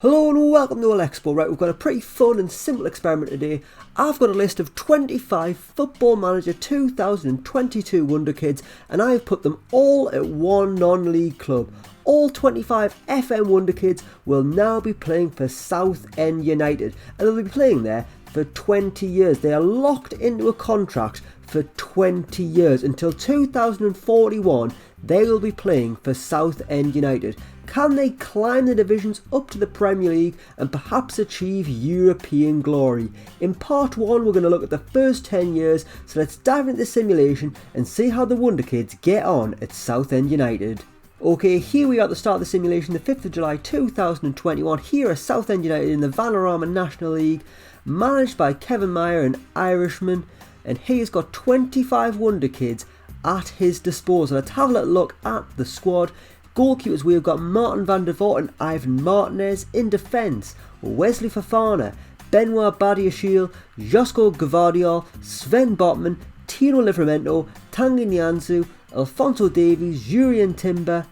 Hello and welcome to Elecspo. Right, we've got a pretty fun and simple experiment today. I've got a list of 25 Football Manager 2022 Wonder Kids and I've put them all at one non-league club. All 25 FM Wonder Kids will now be playing for Southend United and they'll be playing there for 20 years. They are locked into a contract for 20 years. Until 2041 they will be playing for Southend United. Can they climb the divisions up to the Premier League and perhaps achieve European glory? In part 1 we're going to look at the first 10 years, so let's dive into the simulation and see how the Wonder Kids get on at Southend United. Okay, here we are at the start of the simulation, the 5th of July 2021. Here are Southend United in the Vanarama National League, managed by Kevin Meyer, an Irishman, and he's got 25 Wonder Kids at his disposal. Let's have a little look at the squad. Goalkeepers, we've got Martin van der Voort and Ivan Martinez. In defence, Wesley Fofana, Benoit Badiashile, Josko Gvardiol, Sven Botman, Tino Livramento, Tanguy Nianzou, Alphonso Davies, Jurien Timber.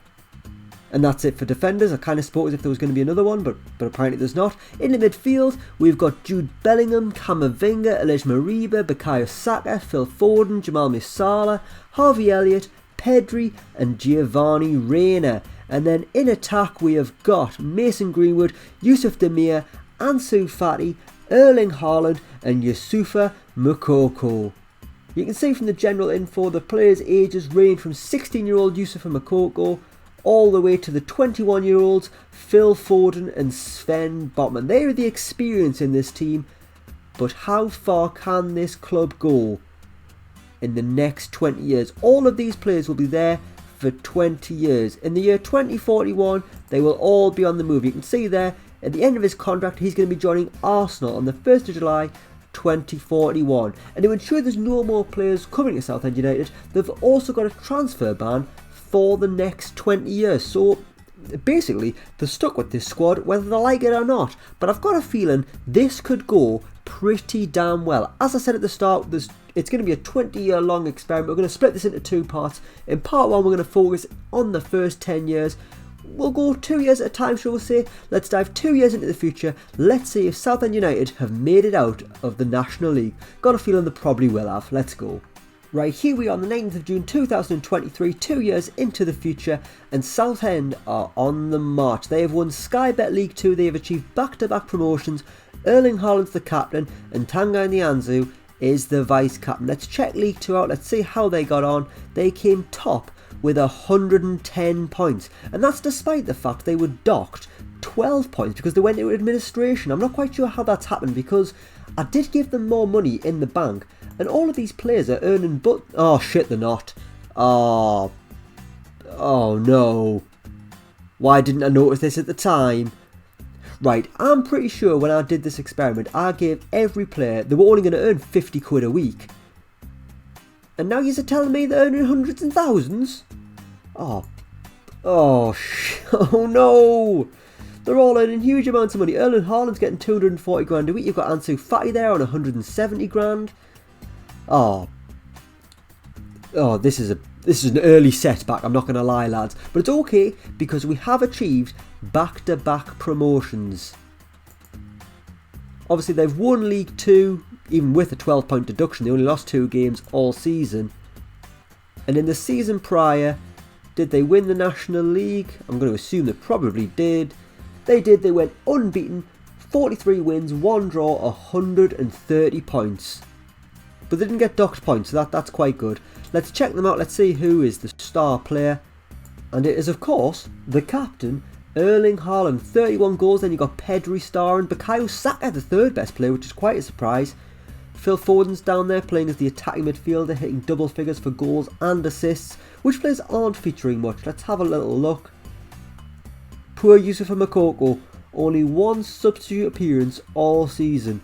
And that's it for defenders. I kind of spoke as if there was going to be another one, but apparently there's not. In the midfield, we've got Jude Bellingham, Camavinga, Alej Mariba, Bukayo Saka, Phil Foden, Jamal Musiala, Harvey Elliott, Pedri and Giovanni Reina. And then in attack we have got Mason Greenwood, Yusuf Demir, Ansu Fati, Erling Haaland and Yusufa Moukoko. You can see from the general info the players' ages range from 16-year-old Yusufa Moukoko all the way to the 21-year-olds Phil Foden and Sven Botman. They are the experience in this team, but how far can this club go in the next 20 years? All of these players will be there for 20 years. In the year 2041 they will all be on the move. You can see there at the end of his contract he's going to be joining Arsenal on the 1st of July 2041. And to ensure there's no more players coming to Southend United, they've also got a transfer ban for the next 20 years. So basically they're stuck with this squad whether they like it or not. But I've got a feeling this could go pretty damn well. As I said at the start, it's going to be a 20-year long experiment. We're going to split this into two parts. In part 1 we're going to focus on the first 10 years. We'll go 2 years at a time, shall we say. Let's dive 2 years into the future. Let's see if Southend United have made it out of the National League. Got a feeling they probably will have. Let's go. Right, here we are on the 9th of June 2023, 2 years into the future, and Southend are on the march. They have won Sky Bet League 2, they have achieved back-to-back promotions. Erling Haaland's the captain, and Tanguy Nianzou is the vice-captain. Let's check League 2 out, let's see how they got on. They came top with 110 points, and that's despite the fact they were docked 12 points because they went into administration. I'm not quite sure how that's happened because I did give them more money in the bank, and all of these players are earning oh shit, they're not. Oh no. Why didn't I notice this at the time? Right, I'm pretty sure when I did this experiment I gave every player, they were only going to earn 50 quid a week. And now you're telling me they're earning hundreds and thousands? Oh no. They're all earning huge amounts of money. Erling Haaland's getting 240 grand a week. You've got Ansu Fati there on 170 grand. Oh, this is an early setback, I'm not going to lie, lads. But it's okay because we have achieved back-to-back promotions. Obviously they've won League 2, even with a 12-point deduction. They only lost 2 games all season. And in the season prior, did they win the National League? I'm going to assume they probably did. They did. They went unbeaten, 43 wins, 1 draw, 130 points. But they didn't get docked points, so that's quite good. Let's check them out. Let's see who is the star player. And it is, of course, the captain, Erling Haaland. 31 goals. Then you got Pedri starring. Bukayo Saka, the third best player, which is quite a surprise. Phil Foden's down there playing as the attacking midfielder, hitting double figures for goals and assists. Which players aren't featuring much? Let's have a little look. Poor Yusufa Moukoko. Only 1 substitute appearance all season.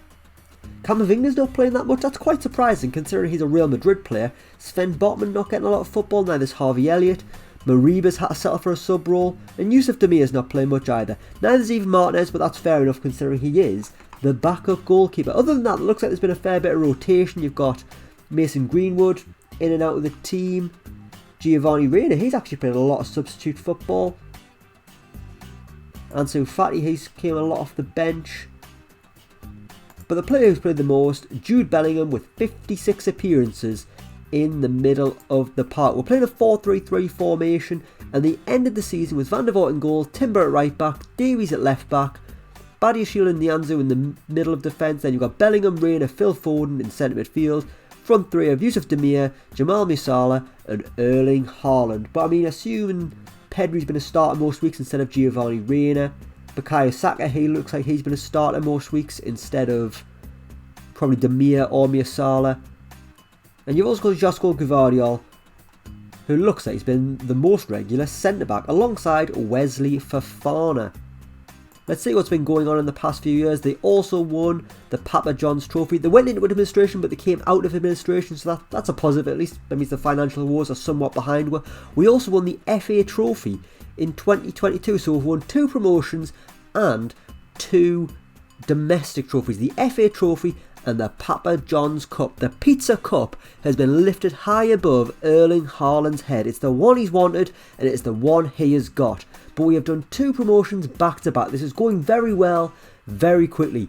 Camavinga's not playing that much. That's quite surprising considering he's a Real Madrid player. Sven Botman not getting a lot of football. Neither's Harvey Elliott. Mariba's had to settle for a sub role. And Yusuf Demir's not playing much either. Neither's even Martinez, but that's fair enough considering he is the backup goalkeeper. Other than that, it looks like there's been a fair bit of rotation. You've got Mason Greenwood in and out of the team. Giovanni Reina, he's actually playing a lot of substitute football. Ansu Fati, he's came a lot off the bench. But the player who's played the most, Jude Bellingham, with 56 appearances in the middle of the park. We're playing a 4-3-3 formation, and the end of the season was Van der Vaart in goal, Timber at right back, Davies at left back, Badiashile and Nianzou in the middle of defence. Then you've got Bellingham, Reina, Phil Foden in centre midfield. Front three of Yusuf Demir, Jamal Musiala and Erling Haaland. But I mean, assuming Pedri's been a starter most weeks instead of Giovanni Reina, Bukayo Saka, he looks like he's been a starter most weeks instead of probably Demir or Musiala. And you've also got Josko Gvardiol, who looks like he's been the most regular centre-back alongside Wesley Fofana. Let's see what's been going on in the past few years. They also won the Papa John's Trophy. They went into administration, but they came out of administration, so that's a positive. At least that means the financial woes are somewhat behind. We also won the FA Trophy in 2022, so we've won 2 promotions and 2 domestic trophies. The FA Trophy and the Papa John's Cup. The Pizza Cup has been lifted high above Erling Haaland's head. It's the one he's wanted and it's the one he has got. But we have done 2 promotions back to back. This is going very well, very quickly.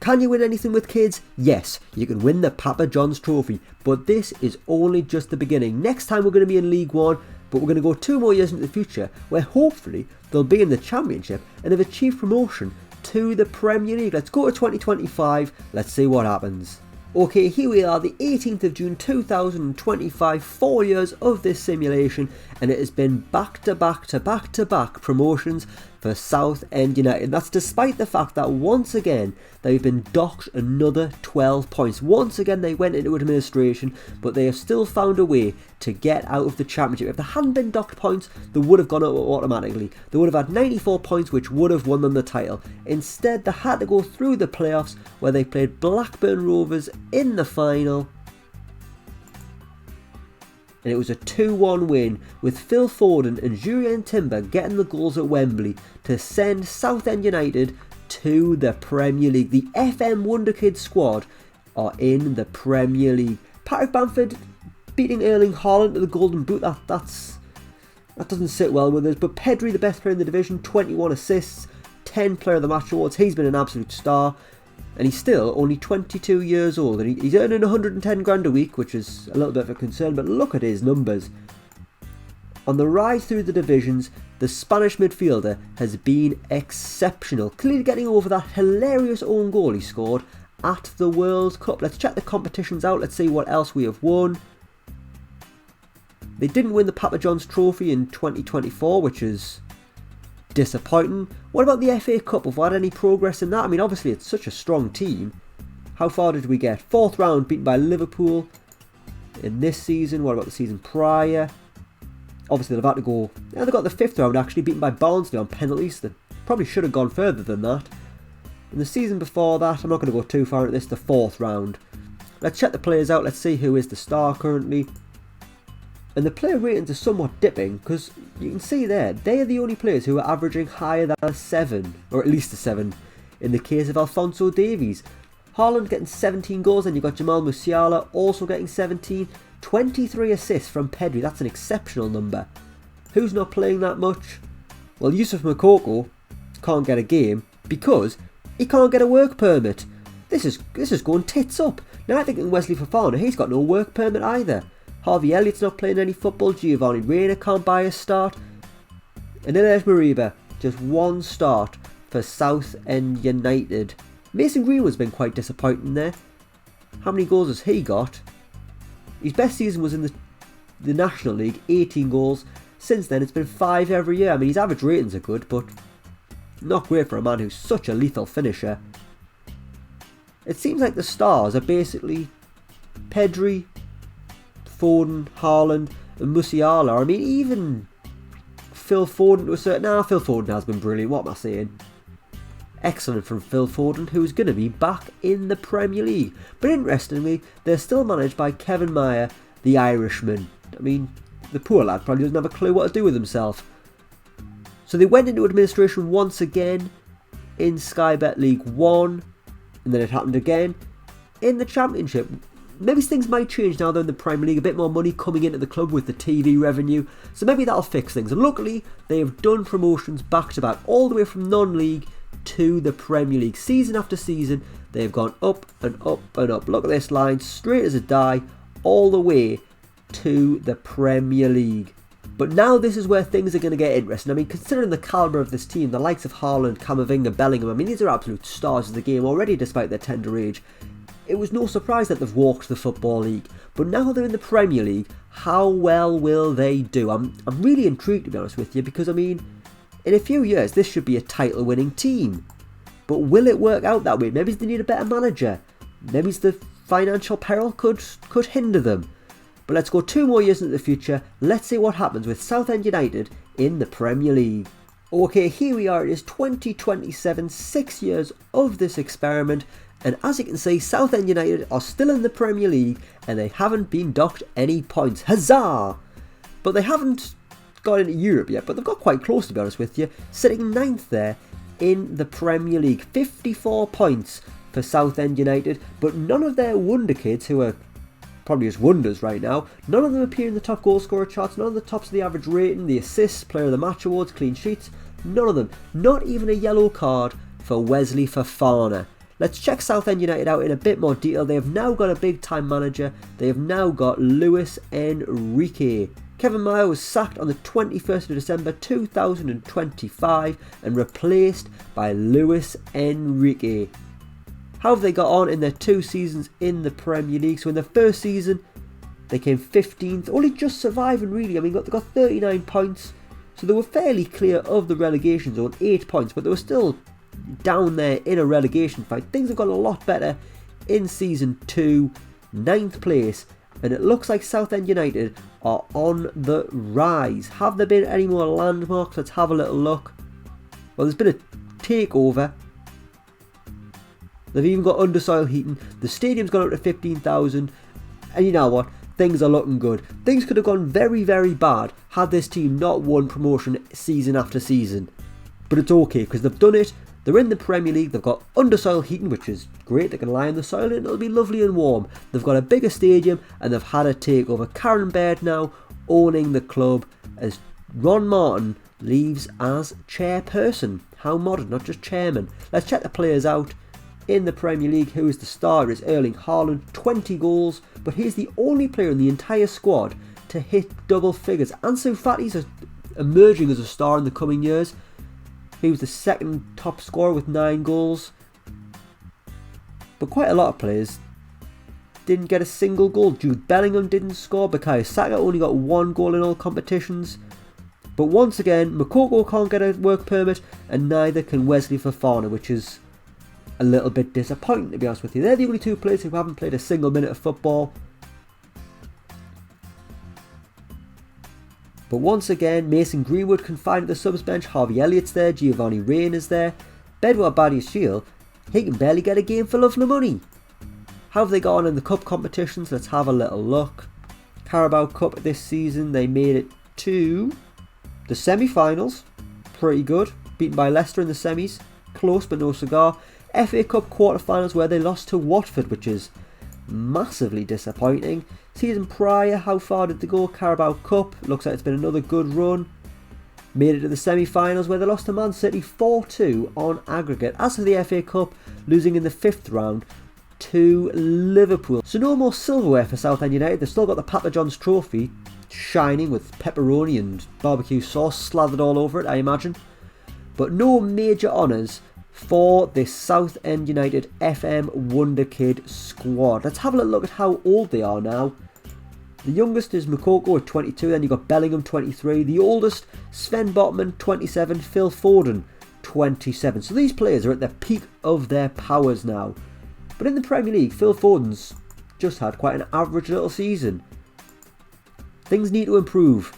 Can you win anything with kids? Yes, you can win the Papa John's Trophy. But this is only just the beginning. Next time we're going to be in League One, but we're going to go 2 more years into the future where hopefully they'll be in the Championship and have achieved promotion to the Premier League. Let's go to 2025, let's see what happens. Okay, here we are, the 18th of June 2025, 4 years of this simulation, and it has been back to back promotions for Southend United. That's despite the fact that once again they've been docked another 12 points. Once again they went into administration, but they have still found a way to get out of the Championship. If they hadn't been docked points, they would have gone up automatically. They would have had 94 points, which would have won them the title. Instead, they had to go through the playoffs, where they played Blackburn Rovers in the final. And it was a 2-1 win, with Phil Foden and Jurrien Timber getting the goals at Wembley to send Southend United to the Premier League. The FM WONDERKIDS squad are in the Premier League. Patrick Bamford beating Erling Haaland to the Golden Boot, that doesn't sit well with us. But Pedri, the best player in the division, 21 assists, 10 Player of the Match awards. He's been an absolute star. And he's still only 22 years old, and he's earning 110 grand a week, which is a little bit of a concern, but look at his numbers. On the rise through the divisions, the Spanish midfielder has been exceptional, clearly getting over that hilarious own goal he scored at the World Cup. Let's check the competitions out, let's see what else we have won. They didn't win the Papa John's Trophy in 2024, which is disappointing. What about the FA Cup? Have we had any progress in that? I mean, obviously it's such a strong team. How far did we get? 4th round, beaten by Liverpool in this season. What about the season prior? Obviously they've had to go, yeah, they got the 5th round actually, beaten by Barnsley on penalties. They probably should have gone further than that. In the season before that, I'm not going to go too far into this, the 4th round. Let's check the players out, let's see who is the star currently. And the player ratings are somewhat dipping, because you can see there, they are the only players who are averaging higher than a 7, or at least a 7, in the case of Alphonso Davies. Haaland getting 17 goals, and you've got Jamal Musiala also getting 17, 23 assists from Pedri, that's an exceptional number. Who's not playing that much? Well, Yusuf Moukoko can't get a game, because he can't get a work permit. This is going tits up. Now I think Wesley Fofana, he's got no work permit either. Harvey Elliott's not playing any football, Giovanni Reina can't buy a start, and Elijah Mariba, just 1 start for Southend United. Mason Greenwood's been quite disappointing there. How many goals has he got? His best season was in the National League, 18 goals. Since then it's been 5 every year. I mean, his average ratings are good, but not great for a man who's such a lethal finisher. It seems like the stars are basically Pedri, Foden, Haaland and Musiala. I mean, even Phil Foden to a certain... Phil Foden has been brilliant, what am I saying? Excellent from Phil Foden, who's going to be back in the Premier League. But interestingly, they're still managed by Kevin Meyer, the Irishman. I mean, the poor lad probably doesn't have a clue what to do with himself. So they went into administration once again in Sky Bet League 1, and then it happened again in the Championship. maybe things might change now they're in the Premier League, a bit more money coming into the club with the TV revenue, so maybe that'll fix things. And luckily, they have done promotions back to back, all the way from non-league to the Premier League. Season after season, they've gone up and up and up. Look at this line, straight as a die, all the way to the Premier League. But now this is where things are going to get interesting. I mean, considering the calibre of this team, the likes of Haaland, Camavinga, Bellingham, I mean, these are absolute stars of the game already despite their tender age. It was no surprise that they've walked the Football League. But now they're in the Premier League, how well will they do? I'm really intrigued, to be honest with you, because, I mean, in a few years, this should be a title-winning team. But will it work out that way? Maybe they need a better manager. Maybe the financial peril could hinder them. But let's go 2 more years into the future. Let's see what happens with Southend United in the Premier League. Okay, here we are. It is 2027, 6 years of this experiment. And as you can see, Southend United are still in the Premier League and they haven't been docked any points. Huzzah! But they haven't got into Europe yet, but they've got quite close, to be honest with you. Sitting 9th there in the Premier League. 54 points for Southend United, but none of their wonderkids, who are probably just wonders right now, none of them appear in the top goal scorer charts, none of the tops of the average rating, the assists, player of the match awards, clean sheets, none of them. Not even a yellow card for Wesley Fofana. Let's check Southend United out in a bit more detail. They have now got a big time manager. They have now got Luis Enrique. Kevin Meyer was sacked on the 21st of December 2025 and replaced by Luis Enrique. How have they got on in their 2 seasons in the Premier League? So in their first season, they came 15th, only just surviving really. I mean, they got 39 points, so they were fairly clear of the relegation zone, 8 points, but they were still down there in a relegation fight. Things have got a lot better in season 2, 9th place, and it looks like Southend United are on the rise. Have there been any more landmarks? Let's have a little look. Well, there's been a takeover. They've even got undersoil heating. The stadium's gone up to 15,000. And you know what? Things are looking good. Things could have gone very, very bad had this team not won promotion season after season. But it's okay because they've done it. They're in the Premier League. They've got undersoil heating, which is great. They can lie on the soil and it'll be lovely and warm. They've got a bigger stadium and they've had a takeover. Karen Baird now owning the club as Ron Martin leaves as chairperson. How modern, not just chairman. Let's check the players out. In the Premier League, who is the star is Erling Haaland, 20 goals, but he's the only player in the entire squad to hit double figures. Ansu Fati's emerging as a star in the coming years. He was the second top scorer with 9 goals. But quite a lot of players didn't get a single goal. Jude Bellingham didn't score. Bukayo Saka only got 1 goal in all competitions. But once again, Moukoko can't get a work permit, and neither can Wesley Fofana, which is a little bit disappointing, to be honest with you. They're the only 2 players who haven't played a single minute of football. But once again, Mason Greenwood confined at the subs bench. Harvey Elliott's there. Giovanni Reyna's there. Bedwar Badiashile, he can barely get a game for love nor money. How have they gone in the cup competitions? Let's have a little look. Carabao Cup this season, they made it to the semi-finals. Pretty good. Beaten by Leicester in the semis. Close but no cigar. FA Cup quarter-finals where they lost to Watford, which is massively disappointing. Season prior, how far did they go? Carabao Cup, looks like it's been another good run. Made it to the semi-finals where they lost to Man City 4-2 on aggregate. As for the FA Cup, losing in the 5th round to Liverpool. So no more silverware for Southend United. They've still got the Papa John's trophy, shining with pepperoni and barbecue sauce slathered all over it, I imagine. But no major honours for this Southend United FM Wonderkid squad. Let's have a little look at how old they are now. The youngest is Moukoko at 22, then you've got Bellingham 23. The oldest, Sven Botman 27, Phil Foden 27. So these players are at the peak of their powers now. But in the Premier League, Phil Foden's just had quite an average little season. Things need to improve.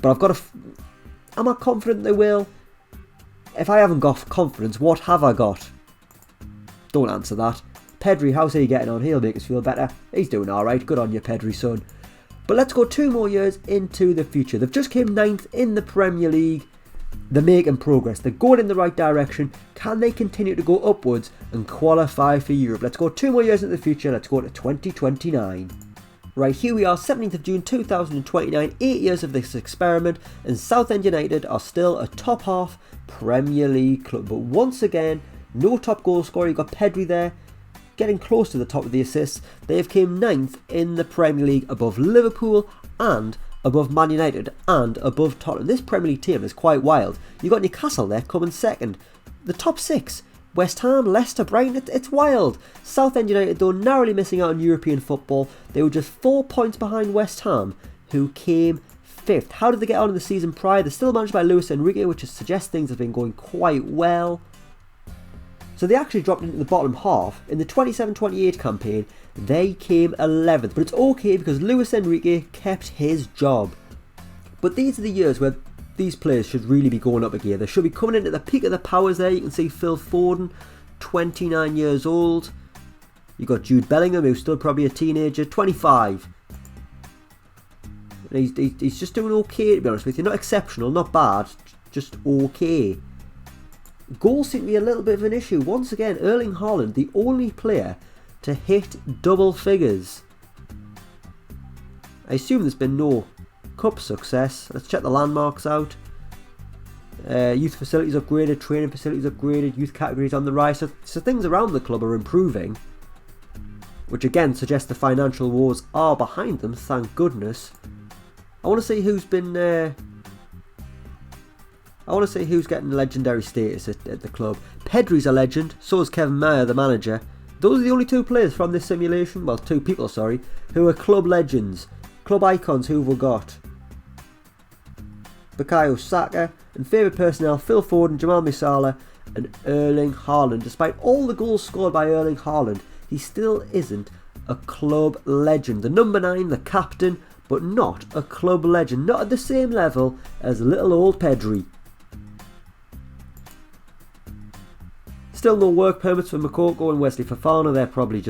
But am I confident they will? If I haven't got confidence, what have I got? Don't answer that. Pedri, how's he getting on? He'll make us feel better. He's doing alright. Good on you, Pedri, son. But let's go 2 more years into the future. They've just came 9th in the Premier League. They're making progress. They're going in the right direction. Can they continue to go upwards and qualify for Europe? Let's go 2 more years into the future. Let's go to 2029. Right, here we are, 17th of June 2029, 8 years of this experiment, and Southend United are still a top half Premier League club. But once again, no top goal scorer. You've got Pedri there, getting close to the top of the assists. They have came 9th in the Premier League, above Liverpool and above Man United and above Tottenham. This Premier League team is quite wild. You've got Newcastle there coming second. The top 6, West Ham, Leicester, Brighton, it's wild. Southend United, though, narrowly missing out on European football. They were just 4 points behind West Ham, who came 5th. How did they get on in the season prior? They're still managed by Luis Enrique, which suggests things have been going quite well. So they actually dropped into the bottom half. In the 27-28 campaign, they came 11th. But it's okay because Luis Enrique kept his job. But these are the years where these players should really be going up a gear. They should be coming in at the peak of their powers there. You can see Phil Foden, 29 years old. You've got Jude Bellingham, who's still probably a teenager, 25. He's just doing okay, to be honest with you. Not exceptional, not bad, just okay. Goals seem to be a little bit of an issue. Once again, Erling Haaland, the only player to hit double figures. I assume there's been no cup success. Let's check the landmarks out. Youth facilities upgraded, training facilities upgraded, youth categories on the rise. So things around the club are improving, which again suggests the financial woes are behind them, thank goodness. I want to see who's been... I want to see who's getting legendary status at the club. Pedri's a legend, so is Kevin Mayer, the manager. Those are the only 2 players from this simulation, well, 2 people, sorry, who are club legends. Club icons, who have we got? Bukayo Saka, and favourite personnel, Phil Foden, Jamal Musiala and Erling Haaland. Despite all the goals scored by Erling Haaland, he still isn't a club legend. The number 9, the captain, but not a club legend. Not at the same level as little old Pedri. Still no work permits for Makoko and Wesley Fofana. They're probably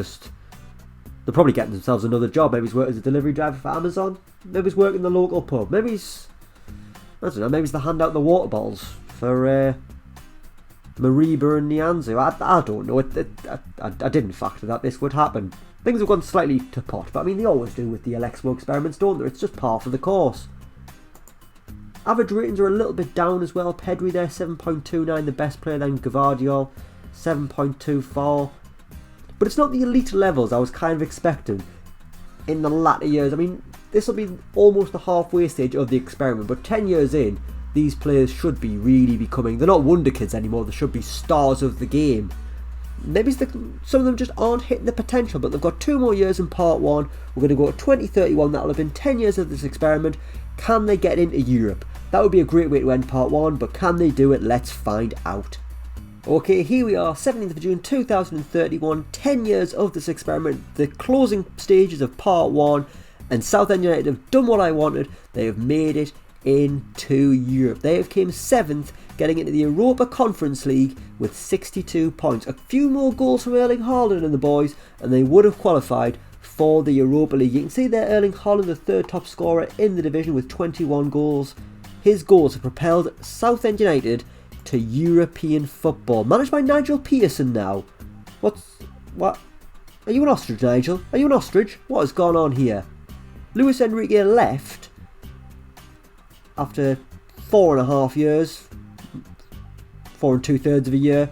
getting themselves another job. Maybe he's working as a delivery driver for Amazon. Maybe he's working in the local pub. Maybe he's, I don't know, maybe he's the hand out the water bottles for Mariba and Nianzu. I don't know. I didn't factor that this would happen. Things have gone slightly to pot, but I mean they always do with the Elecspo experiments, don't they? It's just par for the course. Average ratings are a little bit down as well. Pedri there, 7.29, the best player, then Gvardiol, 7.24. But it's not the elite levels I was kind of expecting in the latter years. I mean, this will be almost the halfway stage of the experiment, but 10 years in, these players should be really becoming, they're not wonderkids anymore, they should be stars of the game. Maybe some of them just aren't hitting the potential, but they've got 2 more years in part 1. We're going to go to 2031, that'll have been 10 years of this experiment. Can they get into Europe? That would be a great way to end part 1, but can they do it? Let's find out. Okay, here we are, 17th of June 2031, 10 years of this experiment, the closing stages of part 1, and Southend United have done what I wanted. They have made it into Europe. They have came 7th, getting into the Europa Conference League with 62 points. A few more goals from Erling Haaland and the boys, and they would have qualified for the Europa League. You can see there Erling Haaland, the 3rd top scorer in the division with 21 goals. His goals have propelled Southend United to European football. Managed by Nigel Pearson now. What? Are you an ostrich, Nigel? Are you an ostrich? What has gone on here? Luis Enrique left after 4.5 years. 4 2/3 of a year.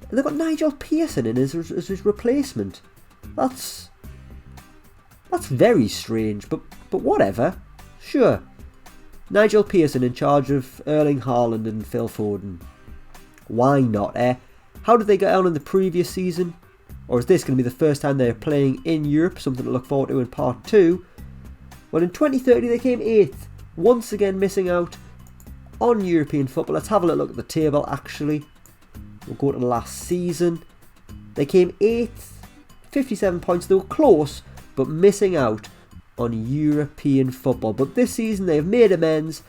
And they've got Nigel Pearson in as his replacement. That's very strange, but whatever. Sure. Nigel Pearson in charge of Erling Haaland and Phil Foden. Why not, eh? How did they get on in the previous season? Or is this going to be the first time they're playing in Europe? Something to look forward to in part 2. Well, in 2030 they came 8th. Once again missing out on European football. Let's have a little look at the table actually. We'll go to the last season. They came 8th. 57 points. They were close, but missing out on European football. But this season they have made amends,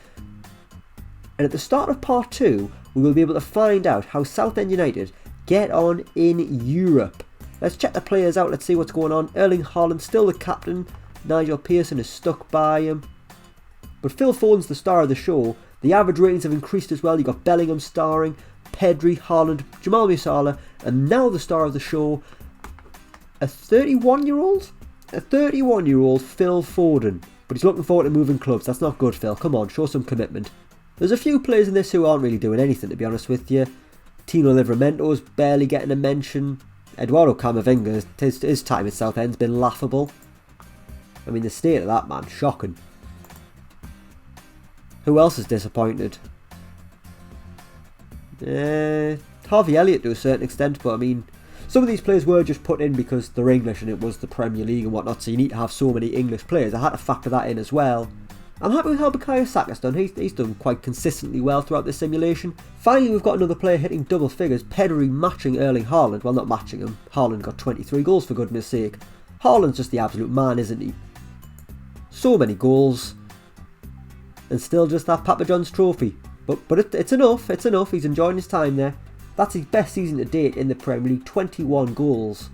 and at the start of part 2 we will be able to find out how Southend United get on in Europe. Let's check the players out, let's see what's going on. Erling Haaland still the captain, Nigel Pearson is stuck by him, but Phil Foden's the star of the show. The average ratings have increased as well. You've got Bellingham starring, Pedri, Haaland, Jamal Musiala, and now the star of the show, a 31-year-old? A 31-year-old Phil Foden. But he's looking forward to moving clubs. That's not good, Phil. Come on, show some commitment. There's a few players in this who aren't really doing anything, to be honest with you. Tino Livramento's barely getting a mention. Eduardo Camavinga, his time at Southend's been laughable. I mean, the state of that man, shocking. Who else is disappointed? Harvey Elliott to a certain extent, but I mean, some of these players were just put in because they're English and it was the Premier League and whatnot, so you need to have so many English players. I had to factor that in as well. I'm happy with how Bukayo Saka's done. He's done quite consistently well throughout this simulation. Finally, we've got another player hitting double figures, Pedri matching Erling Haaland. Well, not matching him. Haaland got 23 goals, for goodness sake. Haaland's just the absolute man, isn't he? So many goals. And still just that Papa John's trophy. But it's enough, it's enough. He's enjoying his time there. That's his best season to date in the Premier League, 21 goals.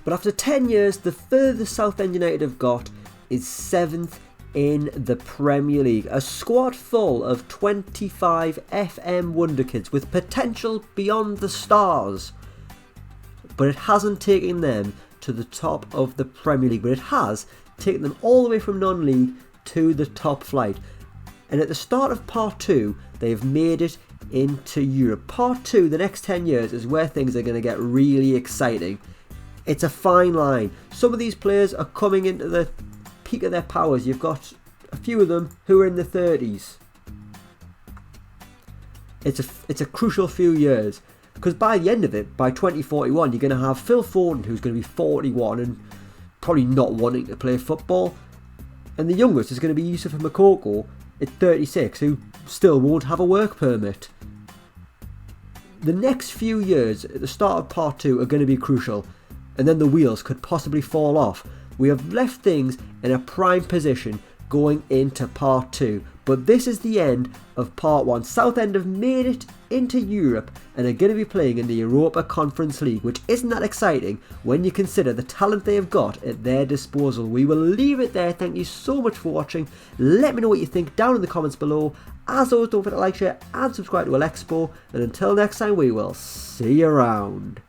But after 10 years, the furthest Southend United have got is 7th in the Premier League. A squad full of 25 FM wonderkids with potential beyond the stars. But it hasn't taken them to the top of the Premier League. But it has taken them all the way from non-league to the top flight. And at the start of part 2, they have made it into Europe. Part 2, the next 10 years, is where things are going to get really exciting. It's a fine line. Some of these players are coming into the peak of their powers. You've got a few of them who are in the 30s. It's a crucial few years, because by the end of it, by 2041, you're going to have Phil Foden, who's going to be 41 and probably not wanting to play football, and the youngest is going to be Yusufa Makoko at 36, who still won't have a work permit. The next few years at the start of part 2 are going to be crucial, and then the wheels could possibly fall off. We have left things in a prime position going into part 2, but this is the end of part 1. Southend have made it into Europe and are going to be playing in the Europa Conference League, which isn't that exciting when you consider the talent they have got at their disposal. We will leave it there. Thank you so much for watching. Let me know what you think down in the comments below. As always, don't forget to like, share and subscribe to Elecspo, and until next time, we will see you around.